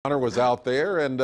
Hunter was out there, and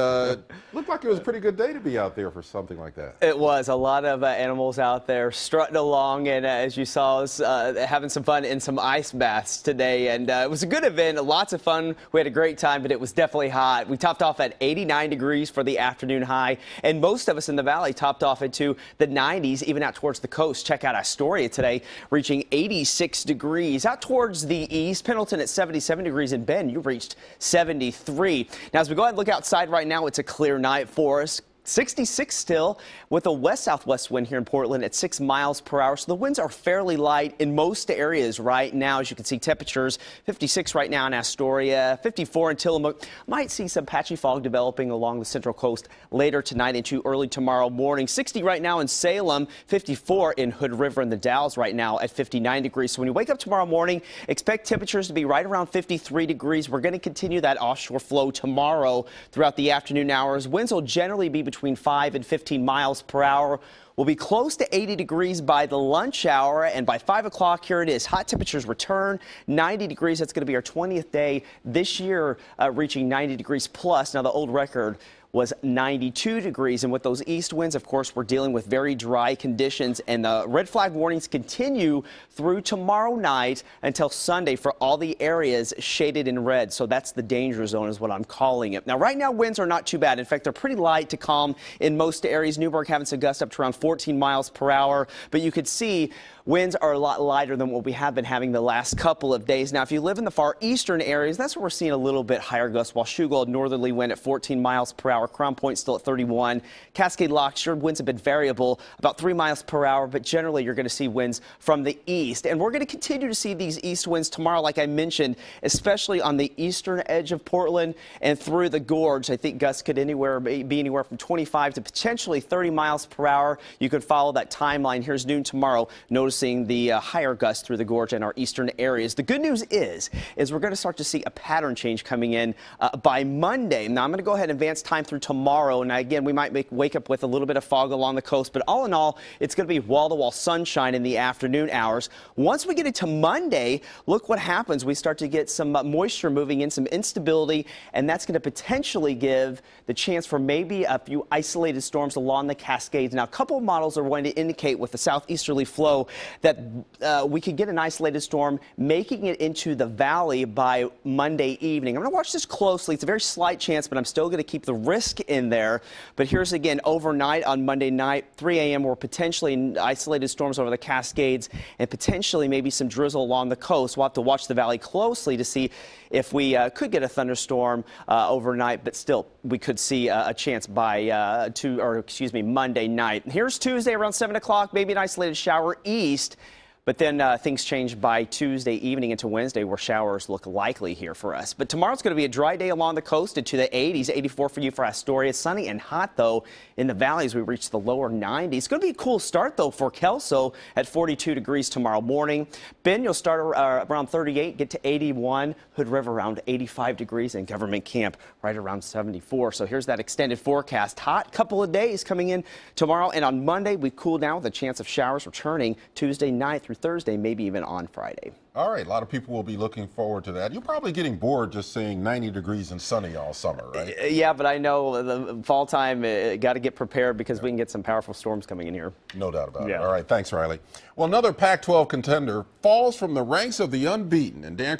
looked like it was a pretty good day to be out there for something like that. It was a lot of animals out there strutting along, and as you saw us having some fun in some ice baths today, and it was a good event, lots of fun. We had a great time, but it was definitely hot. We topped off at 89 degrees for the afternoon high, and most of us in the valley topped off into the 90s, even out towards the coast. Check out Astoria today, reaching 86 degrees. Out towards the east, Pendleton at 77 degrees, and Bend, you reached 73. Now, as we go ahead and look outside right now, it's a clear night for us. 66 still with a west-southwest wind here in Portland at 6 miles per hour. So the winds are fairly light in most areas right now. As you can see, temperatures 56 right now in Astoria, 54 in Tillamook. Might see some patchy fog developing along the central coast later tonight into early tomorrow morning. 60 right now in Salem, 54 in Hood River and the Dalles right now at 59 degrees. So when you wake up tomorrow morning, expect temperatures to be right around 53 degrees. We're going to continue that offshore flow tomorrow throughout the afternoon hours. Winds will generally be between 5 and 15 miles per hour. We'll be close to 80 degrees by the lunch hour, and by 5 o'clock, here it is. Hot temperatures return, 90 degrees. That's going to be our 20th day this year, reaching 90 degrees plus. Now, the old record was 92 degrees, and with those east winds, of course, we're dealing with very dry conditions, and the red flag warnings continue through tomorrow night until Sunday for all the areas shaded in red. So that's the danger zone is what I'm calling it. Now, right now, winds are not too bad. In fact, they're pretty light to calm in most areas. Newburgh having some gusts up to around 14 miles per hour, but you could see winds are a lot lighter than what we have been having the last couple of days. Now, if you live in the far eastern areas, that's where we're seeing a little bit higher gusts, while Shugold northerly wind at 14 miles per hour. Crown Point still at 31. Cascade Lock, sure, winds have been variable, about 3 miles per hour, but generally you're going to see winds from the east. And we're going to continue to see these east winds tomorrow, like I mentioned, especially on the eastern edge of Portland and through the gorge. I think gusts could be anywhere from 25 to potentially 30 miles per hour. You could follow that timeline. Here's noon tomorrow, noticing the higher gusts through the gorge and our eastern areas. The good news is we're going to start to see a pattern change coming in by Monday. Now, I'm going to go ahead and advance time through tomorrow, and again, we might wake up with a little bit of fog along the coast, but all in all, it's going to be wall-to-wall sunshine in the afternoon hours. Once we get into Monday, look what happens. We start to get some moisture moving in, some instability, and that's going to potentially give the chance for maybe a few isolated storms along the Cascades. Now, a couple of models are going to indicate with the southeasterly flow that we could get an isolated storm making it into the valley by Monday evening. I'm going to watch this closely. It's a very slight chance, but I'm still going to keep the risk in there. But here's again overnight on Monday night, 3 a.m. we're potentially isolated storms over the Cascades and potentially maybe some drizzle along the coast. We'll have to watch the valley closely to see if we could get a thunderstorm overnight, but still we could see a chance by Monday night. Here's Tuesday around 7 o'clock, maybe an isolated shower east. But then things change by Tuesday evening into Wednesday, where showers look likely here for us. But tomorrow's going to be a dry day along the coast into the 80s, 84 for you for Astoria. Sunny and hot, though, in the valleys. We reach the lower 90s. It's going to be a cool start, though, for Kelso at 42 degrees tomorrow morning. Bend, you'll start around 38, get to 81. Hood River around 85 degrees, and Government Camp right around 74. So here's that extended forecast. Hot couple of days coming in tomorrow, and on Monday we cool down with a chance of showers returning Tuesday night through Thursday, maybe even on Friday. All right, a lot of people will be looking forward to that. You're probably getting bored just seeing 90 degrees and sunny all summer, right? Yeah, but I know the fall time, got to get prepared because we can get some powerful storms coming in here. No doubt about it. All right, thanks, Riley. Well, another Pac-12 contender falls from the ranks of the unbeaten, and Dan